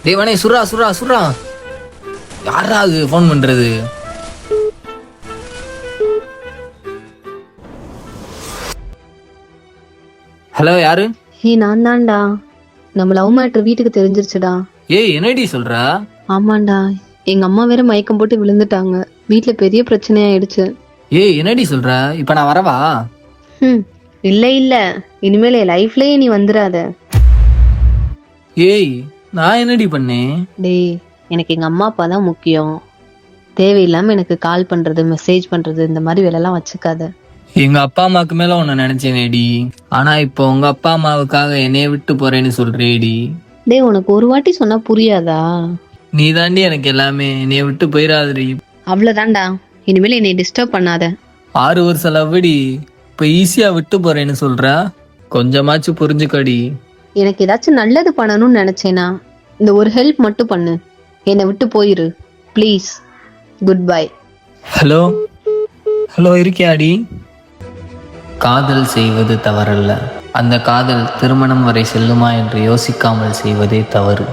டேய் வனே சுறா சுறா சுறா. யாரா அது ஃபோன் பண்றது? ஹலோ யாரு? நான் தான்டா. நம்ம லவ் மேட்டர் வீட்டுக்கு தெரிஞ்சிருச்சுடா. ஏய் என்னடி சொல்ற? ஆமாண்டா, எங்க அம்மா வேற மயக்கம் போட்டு விழுந்துட்டாங்க. வீட்டுல பெரிய பிரச்சனையாயிடுச்சு. ஏய் என்னடி சொல்ற? இப்ப நான் வரவா? இல்ல இல்ல, இனிமேல் என் லைஃப்லயே நீ வந்துடாத. ஏய் நான் என்னடி பண்ணேன்? டேய், எனக்கு எங்க அம்மா அப்பா தான் முக்கியம். தேவையில்லாம எனக்கு கால் பண்றது, மெசேஜ் பண்றது, இந்த மாதிரி வேலையெல்லாம் வச்சுக்காத. எங்க அப்பா அம்மாக்கு மேல உன்னை நினைச்சேனேடி. ஆனா இப்போ உங்க அப்பா அம்மாவுக்காக என்னைய விட்டு போறேன்னு சொல்றேடி. டேய், உனக்கு ஒரு வாட்டி சொன்னா புரியாதா? நீ தாண்டி எனக்கு எல்லாமே. என்னைய விட்டு போயிடாதடி. அவ்வளவுதான்டா, இனிமேல் என்னை டிஸ்டர்ப் பண்ணாத. 6 வருஷம் லவ்வடி, இப்ப ஈஸியா விட்டு போறேன்னு சொல்ற. கொஞ்சமாச்சும் புரிஞ்சுக்கடி. எனக்கு ஏதாச்சும் நல்லது பண்ணணும்னு நினைச்சேனா இந்த ஒரு ஹெல்ப் மட்டும் பண்ணு. என்னை விட்டு போயிரு please. Good bye. Hello hello, இருக்கியாடி? காதல் செய்வது தவறல்ல, அந்த காதல் திருமணம் வரை செல்லுமா என்று யோசிக்காமல் செய்வதே தவறு.